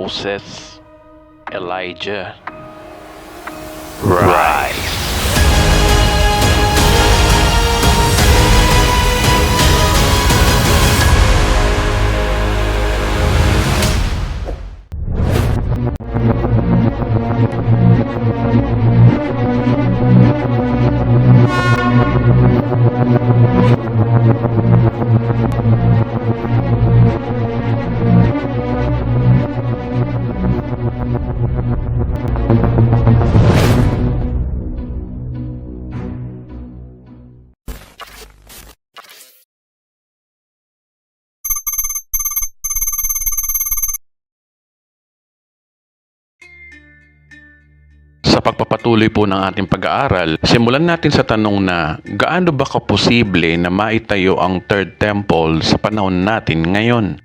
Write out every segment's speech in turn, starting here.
Moses, Elijah, rise. Sa pagpapatuloy po ng ating pag-aaral, simulan natin sa tanong na gaano ba kaposible na maitayo ang Third Temple sa panahon natin ngayon?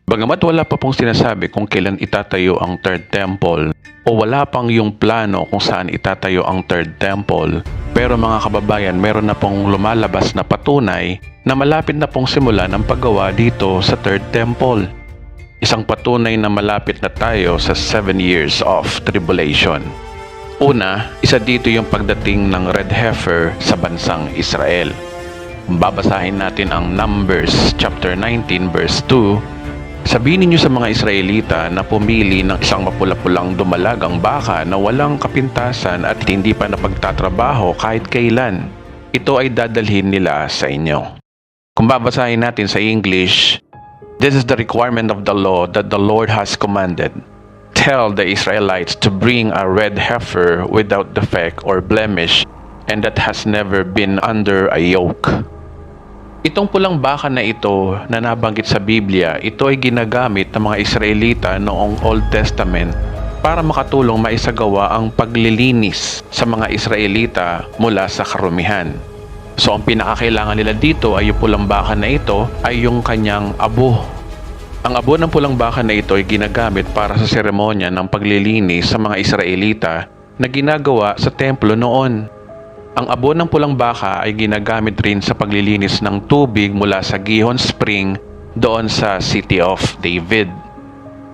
Bagamat wala pa pong sinasabi kung kailan itatayo ang Third Temple o wala pang yung plano kung saan itatayo ang Third Temple, pero mga kababayan, meron na pong lumalabas na patunay na malapit na pong simula ng paggawa dito sa Third Temple. Isang patunay na malapit na tayo sa 7 years of tribulation. Una, isa dito yung pagdating ng red heifer sa bansang Israel. Babasahin natin ang Numbers chapter 19 verse 2. Sabihin niyo sa mga Israelita na pumili ng isang mapula-pulang dumalagang baka na walang kapintasan at hindi pa napagtatrabaho kahit kailan. Ito ay dadalhin nila sa inyo. Kung babasahin natin sa English, this is the requirement of the law that the Lord has commanded. Tell the Israelites to bring a red heifer without defect or blemish and that has never been under a yoke. Itong pulang baka na ito na nabanggit sa Biblia, ito ay ginagamit ng mga Israelita noong Old Testament para makatulong maisagawa ang paglilinis sa mga Israelita mula sa karumihan. So ang pinakakailangan nila dito ay yung pulang baka na ito ay yung kanyang abo. Ang abo ng pulang baka na ito ay ginagamit para sa seremonya ng paglilinis sa mga Israelita na ginagawa sa templo noon. Ang abo ng pulang baka ay ginagamit rin sa paglilinis ng tubig mula sa Gihon Spring doon sa City of David.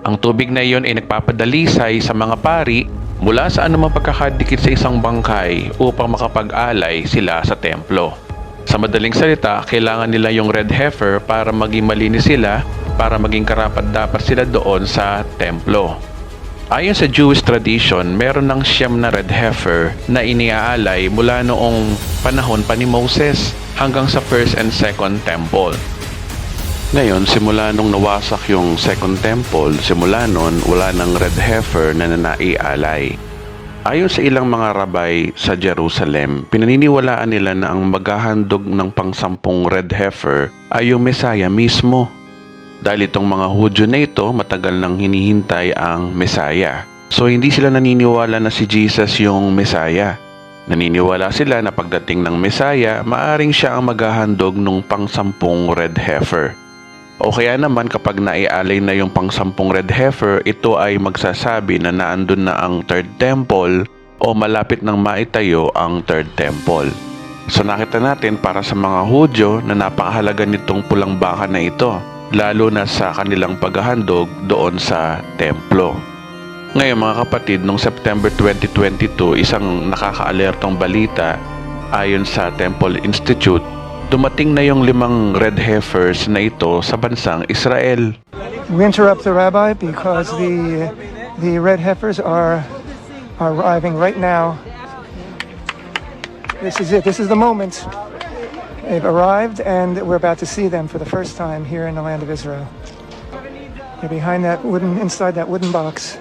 Ang tubig na iyon ay nagpapadalisay sa mga pari mula sa anumang pagkakadikit sa isang bangkay upang makapag-alay sila sa templo. Sa madaling salita, kailangan nila yung red heifer para maging malinis sila, para maging karapat-dapat sila doon sa templo. Ayon sa Jewish tradition, meron ng 9 na red heifer na iniaalay mula noong panahon pa ni Moses hanggang sa first and second temple. Ngayon, simula nung nawasak yung second temple, simula nun wala ng red heifer na naialay. Ayon sa ilang mga rabay sa Jerusalem, pinaniniwalaan nila na ang maghahandog ng pang-10 red heifer ay yung Messiah mismo. Dahil itong mga Hudyo na ito, matagal nang hinihintay ang Messiah. So hindi sila naniniwala na si Jesus yung Messiah. Naniniwala sila na pagdating ng Messiah, maaring siya ang maghahandog ng pang-10 red heifer. O kaya naman kapag naialay na yung pang-10 red heifer, ito ay magsasabi na naandun na ang Third Temple o malapit nang maitayo ang Third Temple. So nakita natin para sa mga Hudyo na napakahalaga nitong pulang baka na ito, lalo na sa kanilang paghahandog doon sa templo. Ngayon mga kapatid, noong September 2022, isang nakaka-alertong balita ayon sa Temple Institute, dumating na yung 5 red heifers na ito sa bansang Israel. We interrupt the rabbi because the red heifers are arriving right now. This is it. This is the moment. They've arrived and we're about to see them for the first time here in the land of Israel. They're behind that inside that wooden box.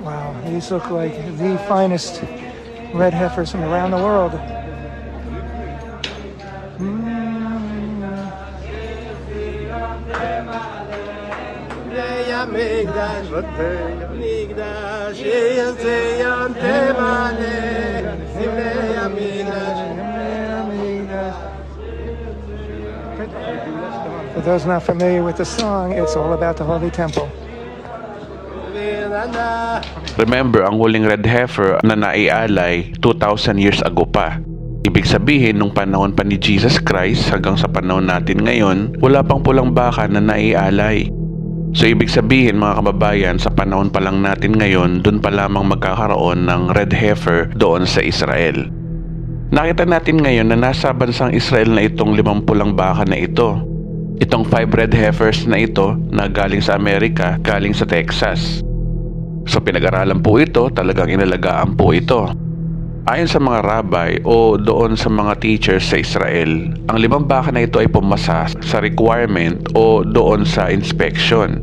Wow, these look like the finest red heifers from around the world. For those not familiar with the song, it's all about the Holy Temple. Remember, ang huling red heifer na naialay 2,000 years ago pa. Ibig sabihin, nung panahon pa ni Jesus Christ hanggang sa panahon natin ngayon, wala pang pulang baka na naialay. So ibig sabihin mga kababayan, sa panahon pa lang natin ngayon, dun pa lamang magkakaroon ng red heifer doon sa Israel. Nakita natin ngayon na nasa bansang Israel na itong 50 baka na ito. Itong 5 red heifers na ito na galing sa Amerika, galing sa Texas. So pinag-aralan po ito, talagang inalagaan po ito. Ayon sa mga rabbi o doon sa mga teachers sa Israel, ang 5 baka na ito ay pumasa sa requirement o doon sa inspection.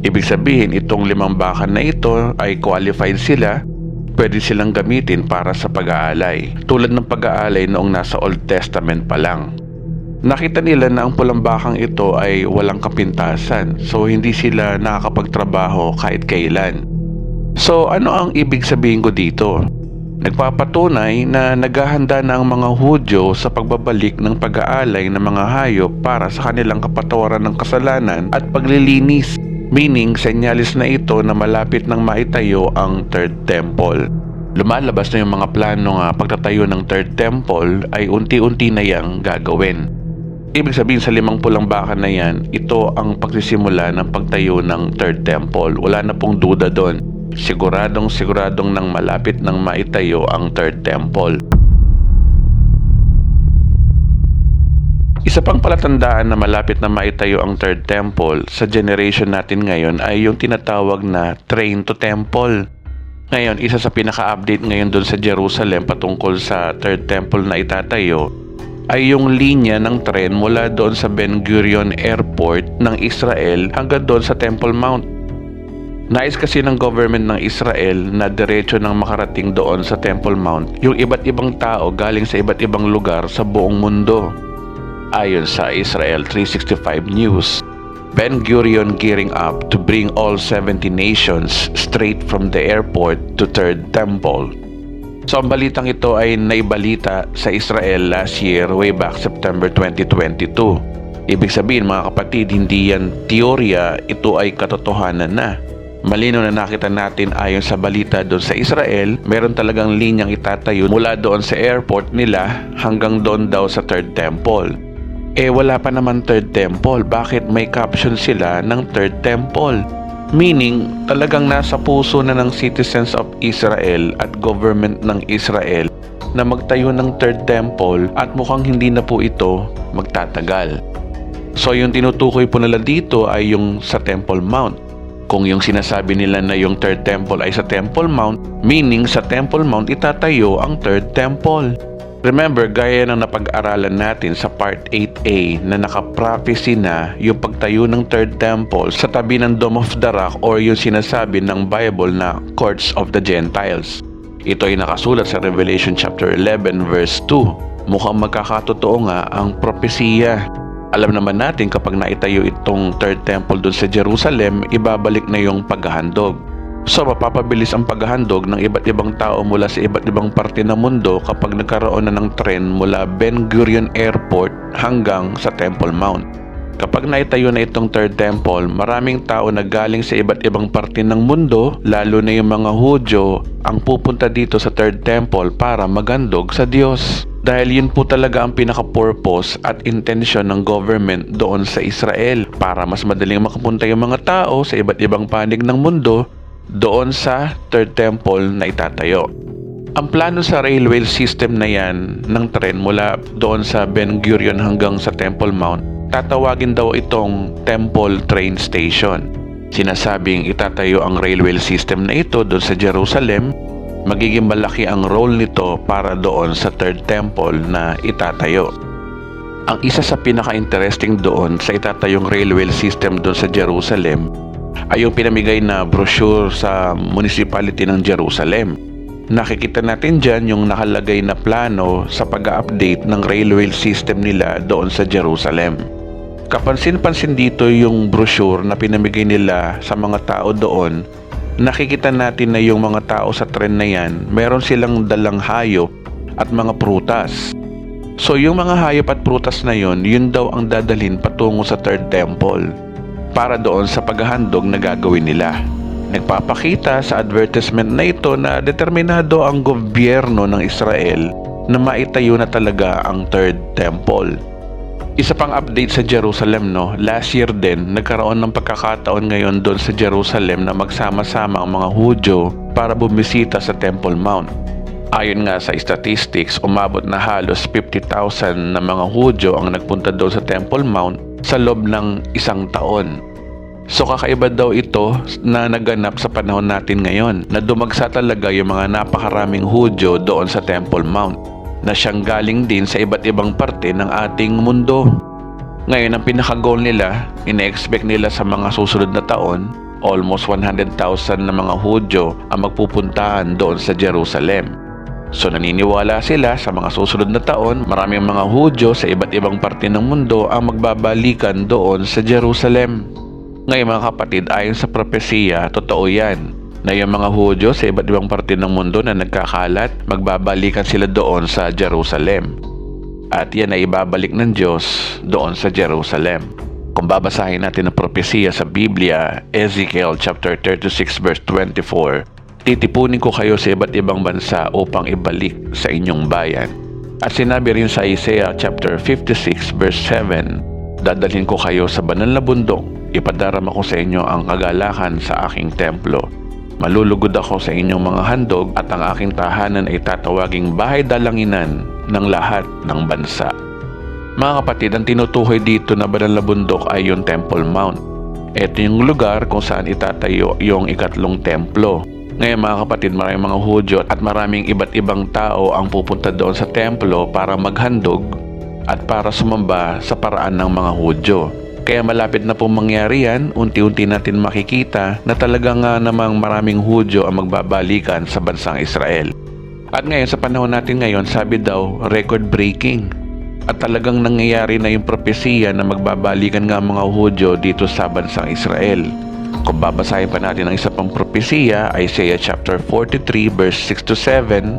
Ibig sabihin, itong 5 baka na ito ay qualified sila, pwede silang gamitin para sa pag-aalay. Tulad ng pag-aalay noong nasa Old Testament pa lang. Nakita nila na ang pulang bakang ito ay walang kapintasan, so hindi sila nakakapagtrabaho kahit kailan. So ano ang ibig sabihin ko dito? Nagpapatunay na naghahanda na ang mga Hudyo sa pagbabalik ng pag-aalay ng mga hayop para sa kanilang kapatawaran ng kasalanan at paglilinis. Meaning, senyalis na ito na malapit nang maitayo ang Third Temple. Lumalabas na yung mga plano nga pagtatayo ng Third Temple ay unti-unti na yang gagawin. Ibig sabihin sa 5 pulang baka na yan, ito ang pagsisimula ng pagtayo ng Third Temple. Wala na pong duda doon. Siguradong nang malapit nang maitayo ang Third Temple. Isa pang palatandaan na malapit na maitayo ang Third Temple sa generation natin ngayon ay yung tinatawag na Train to Temple. Ngayon, isa sa pinaka-update ngayon doon sa Jerusalem patungkol sa Third Temple na itatayo ay yung linya ng tren mula doon sa Ben Gurion Airport ng Israel hanggang doon sa Temple Mount. Nais kasi ng government ng Israel na diretso nang makarating doon sa Temple Mount yung iba't ibang tao galing sa iba't ibang lugar sa buong mundo. Ayon sa Israel 365 News, Ben Gurion gearing up to bring all 70 nations straight from the airport to Third Temple. So ang balitang ito ay naibalita sa Israel last year way back September 2022. Ibig sabihin mga kapatid, hindi yan teorya, ito ay katotohanan na. Malinaw na nakita natin ayon sa balita doon sa Israel, meron talagang linyang itatayo mula doon sa airport nila hanggang doon daw sa Third Temple. Wala pa naman Third Temple, bakit may caption sila ng Third Temple? Meaning, talagang nasa puso na ng citizens of Israel at government ng Israel na magtayo ng Third Temple at mukhang hindi na po ito magtatagal. So yung tinutukoy po nila dito ay yung sa Temple Mount. Kung yung sinasabi nila na yung Third Temple ay sa Temple Mount, meaning sa Temple Mount itatayo ang Third Temple. Remember, gaya ng napag-aralan natin sa Part 8a na naka-prophecy na yung pagtayo ng Third Temple sa tabi ng Dome of the Rock or yung sinasabi ng Bible na Courts of the Gentiles. Ito ay nakasulat sa Revelation chapter 11 verse 2. Mukhang magkakatotoo nga ang propesiya. Alam naman natin kapag naitayo itong Third Temple doon sa Jerusalem, ibabalik na yung paghahandog. So mapapabilis ang paghahandog ng iba't ibang tao mula sa iba't ibang parte ng mundo kapag nagkaroon na ng tren mula Ben Gurion Airport hanggang sa Temple Mount. Kapag naitayo na itong Third Temple, maraming tao na galing sa iba't ibang parte ng mundo, lalo na yung mga Hudyo, ang pupunta dito sa Third Temple para maghandog sa Diyos. Dahil yun po talaga ang pinaka-purpose at intensyon ng government doon sa Israel para mas madaling makapunta yung mga tao sa iba't ibang panig ng mundo doon sa Third Temple na itatayo. Ang plano sa railway system na yan ng tren mula doon sa Ben Gurion hanggang sa Temple Mount, tatawagin daw itong Temple Train Station. Sinasabing itatayo ang railway system na ito doon sa Jerusalem. Magiging malaki ang role nito para doon sa Third Temple na itatayo. Ang isa sa pinaka-interesting doon sa itatayong railway system doon sa Jerusalem ay yung pinamigay na brochure sa municipality ng Jerusalem. Nakikita natin dyan yung nakalagay na plano sa pag-update ng railway system nila doon sa Jerusalem. Kapansin-pansin dito yung brochure na pinamigay nila sa mga tao doon. Nakikita natin na yung mga tao sa tren na yan, meron silang dalang hayop at mga prutas. So yung mga hayop at prutas na yun daw ang dadalhin patungo sa Third Temple para doon sa paghahandog na gagawin nila. Nagpapakita sa advertisement na ito na determinado ang gobyerno ng Israel na maitayo na talaga ang Third Temple. Isa pang update sa Jerusalem, no? Last year din, nagkaroon ng pagkakataon ngayon doon sa Jerusalem na magsama-sama ang mga Hudyo para bumisita sa Temple Mount. Ayon nga sa statistics, umabot na halos 50,000 na mga Hudyo ang nagpunta doon sa Temple Mount sa loob ng isang taon. So kakaiba daw ito na naganap sa panahon natin ngayon, na dumagsa talaga yung mga napakaraming Hudyo doon sa Temple Mount, na siyang galing din sa iba't ibang parte ng ating mundo. Ngayon, ang pinaka-goal nila, ina-expect nila sa mga susunod na taon, almost 100,000 na mga Hudyo ang magpupuntahan doon sa Jerusalem. So naniniwala sila sa mga susunod na taon, maraming mga Hudyo sa iba't ibang parte ng mundo ang magbabalikan doon sa Jerusalem. Ngayon mga kapatid, ayon sa propesiya, totoo yan, na yung mga Hudyo sa iba't ibang parte ng mundo na nagkakalat, magbabalikan sila doon sa Jerusalem. At yan ay ibabalik ng Diyos doon sa Jerusalem. Kung babasahin natin ang propesiya sa Biblia, Ezekiel chapter 36 verse 24, titipunin ko kayo sa iba't ibang bansa upang ibalik sa inyong bayan. At sinabi rin sa Isaiah chapter 56 verse 7, dadalhin ko kayo sa banal na bundok, ipadarama ko sa inyo ang kagalakan sa aking templo. Malulugod ako sa inyong mga handog at ang aking tahanan ay tatawaging bahay dalanginan ng lahat ng bansa. Mga kapatid, ang tinutukoy dito na banal na bundok ay yung Temple Mount. Ito yung lugar kung saan itatayo yung ikatlong templo. Ngayon mga kapatid, maraming mga Hudyo at maraming iba't ibang tao ang pupunta doon sa templo para maghandog at para sumamba sa paraan ng mga Hudyo. Kaya malapit na pong mangyari yan, unti-unti natin makikita na talagang namang maraming Hudyo ang magbabalikan sa bansang Israel. At ngayon, sa panahon natin ngayon, sabi daw, record-breaking. At talagang nangyayari na yung propesiya na magbabalikan nga ang mga Hudyo dito sa bansang Israel. Kung babasahin pa natin ang isa pang propesiya, Isaiah chapter 43 verse 6 to 7,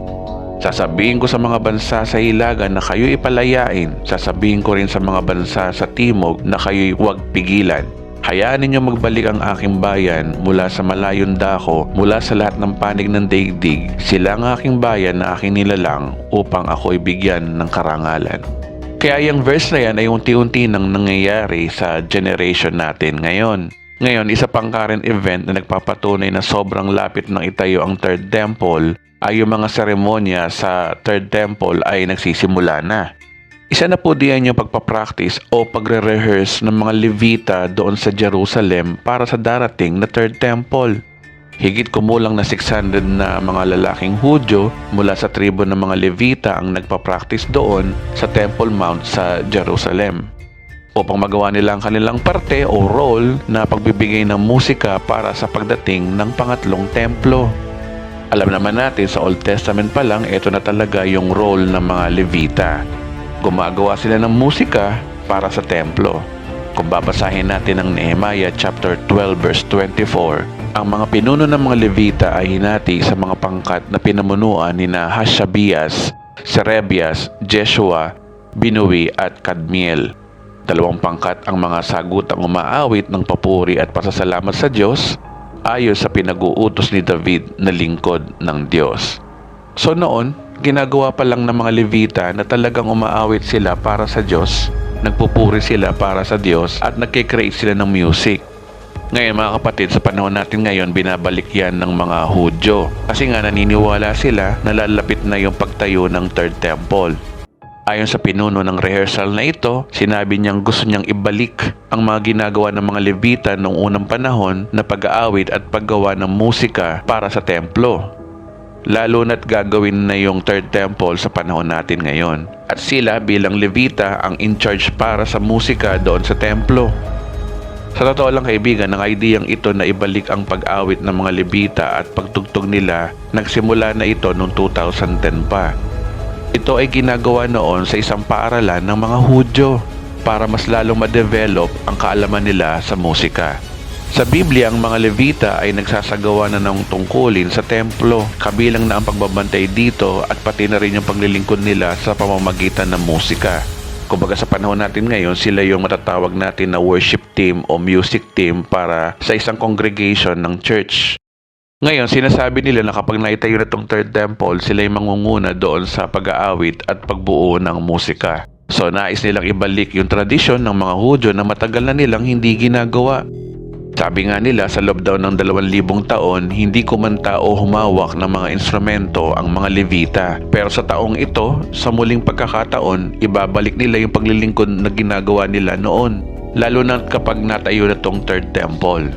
sasabihin ko sa mga bansa sa hilagan na kayo'y palayain. Sasabihin ko rin sa mga bansa sa timog na kayo'y huwag pigilan. Hayaan ninyo magbalik ang aking bayan mula sa malayong dako, mula sa lahat ng panig ng daigdig. Sila ang aking bayan na aking nilalang upang ako'y bigyan ng karangalan. Kaya yung verse na yan ay unti-unti nang nangyayari sa generation natin ngayon. Ngayon, isa pang current event na nagpapatunay na sobrang lapit ng itayo ang Third Temple ay yung mga seremonya sa Third Temple ay nagsisimula na. Isa na po diyan yung pagpapractice o pagre-rehearse ng mga Levita doon sa Jerusalem para sa darating na Third Temple. Higit kumulang na 600 na mga lalaking Hudyo mula sa tribo ng mga Levita ang nagpapractice doon sa Temple Mount sa Jerusalem, upang magawa nila ang kanilang parte o role na pagbibigay ng musika para sa pagdating ng pangatlong templo. Alam naman natin sa Old Testament pa lang, ito na talaga yung role ng mga Levita. Gumagawa sila ng musika para sa templo. Kung babasahin natin ang Nehemiah chapter 12 verse 24, ang mga pinuno ng mga Levita ay hinati sa mga pangkat na pinamunuan ni na Hashabias, Serebias, Jeshua, Binuwi at Kadmiel. 2 pangkat ang mga sagutang umaawit ng papuri at pasasalamat sa Diyos ayon sa pinag-uutos ni David na lingkod ng Diyos. So noon, ginagawa pa lang ng mga Levita na talagang umaawit sila para sa Diyos, nagpupuri sila para sa Diyos at nagkikreate sila ng music. Ngayon mga kapatid, sa panahon natin ngayon, binabalik yan ng mga Hudyo. Kasi nga naniniwala sila na lalapit na yung pagtayo ng Third Temple. Ayon sa pinuno ng rehearsal na ito, sinabi niyang gusto niyang ibalik ang mga ginagawa ng mga Levita noong unang panahon na pag-aawit at paggawa ng musika para sa templo. Lalo na't gagawin na yung Third Temple sa panahon natin ngayon. At sila bilang Levita ang in charge para sa musika doon sa templo. Sa totoo lang kaibigan, ang ideyang ito na ibalik ang pag-awit ng mga Levita at pagtugtog nila, nagsimula na ito noong 2010 pa. Ito ay ginagawa noon sa isang paaralan ng mga Hudyo para mas lalong ma-develop ang kaalaman nila sa musika. Sa Biblia, ang mga Levita ay nagsasagawa na ng tungkulin sa templo, kabilang na ang pagbabantay dito at pati na rin yung paglilingkod nila sa pamamagitan ng musika. Kumbaga sa panahon natin ngayon, sila yung matatawag natin na worship team o music team para sa isang congregation ng church. Ngayon, sinasabi nila na kapag naitayo na itong Third Temple, sila yung mangunguna doon sa pag-aawit at pagbuo ng musika. So nais nilang ibalik yung tradisyon ng mga Hudyo na matagal na nilang hindi ginagawa. Sabi nga nila sa loob daw ng 2,000 taon, hindi kumanta o humawak ng mga instrumento ang mga Levita. Pero sa taong ito, sa muling pagkakataon, ibabalik nila yung paglilingkod na ginagawa nila noon. Lalo na kapag natayo na tong Third Temple.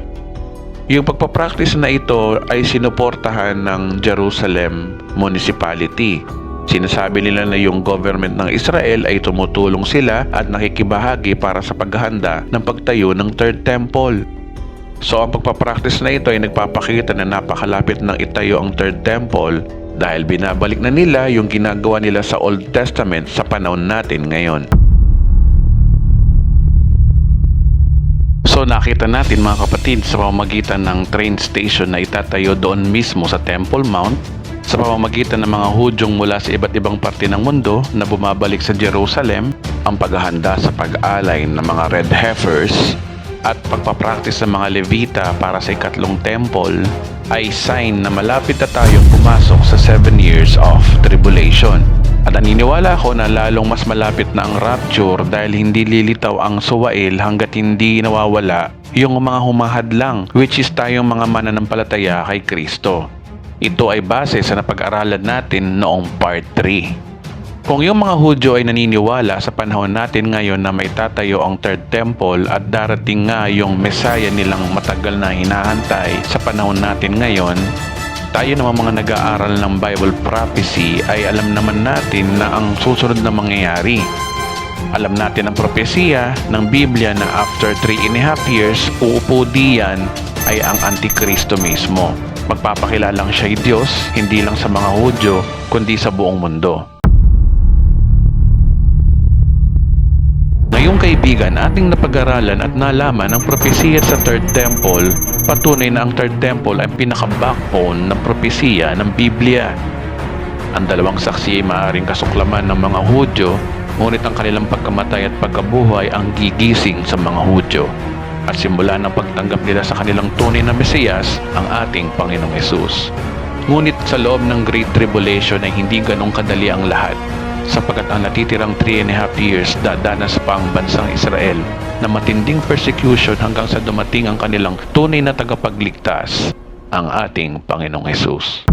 Yung pagpapractice na ito ay sinuportahan ng Jerusalem Municipality. Sinasabi nila na yung government ng Israel ay tumutulong sila at nakikibahagi para sa paghahanda ng pagtayo ng Third Temple. So ang pagpapractice na ito ay nagpapakita na napakalapit ng itayo ang Third Temple dahil binabalik na nila yung ginagawa nila sa Old Testament sa panahon natin ngayon. So nakita natin mga kapatid sa pamamagitan ng train station na itatayo doon mismo sa Temple Mount, sa pamamagitan ng mga Hudyong mula sa iba't ibang parte ng mundo na bumabalik sa Jerusalem, ang paghahanda sa pag-alay ng mga red heifers at pagpapractice ng mga Levita para sa ikatlong temple ay sign na malapit na tayong pumasok sa 7 years of tribulation. At naniniwala ako na lalong mas malapit na ang rapture dahil hindi lilitaw ang suwail hanggat hindi nawawala yung mga humahadlang, which is tayong mga mananampalataya kay Kristo. Ito ay base sa napag-aralan natin noong part 3. Kung yung mga Hudyo ay naniniwala sa panahon natin ngayon na may tatayo ang Third Temple at darating nga yung Messiah nilang matagal na hinahantay sa panahon natin ngayon, tayo naman mga nag-aaral ng Bible prophecy ay alam naman natin na ang susunod na mangyayari. Alam natin ang propesya ng Biblia na after 3.5 years, uupo diyan ay ang Antikristo mismo. Magpapakilalang siya ay Diyos, hindi lang sa mga Hudyo, kundi sa buong mundo. Ngayong kaibigan, ating napag-aralan at nalaman ang propesiya sa Third Temple, patunay na ang Third Temple ay pinaka-backbone ng propesiya ng Biblia. Ang dalawang saksi ay maaaring kasuklaman ng mga Hudyo, ngunit ang kanilang pagkamatay at pagkabuhay ang gigising sa mga Hudyo. At simula ng pagtanggap nila sa kanilang tunay na Mesiyas, ang ating Panginoong Hesus. Ngunit sa loob ng Great Tribulation ay hindi ganong kadali ang lahat, sapagkat ang natitirang 3.5 years dadanas pa ang bansang Israel na matinding persecution hanggang sa dumating ang kanilang tunay na tagapagligtas, ang ating Panginoong Hesus.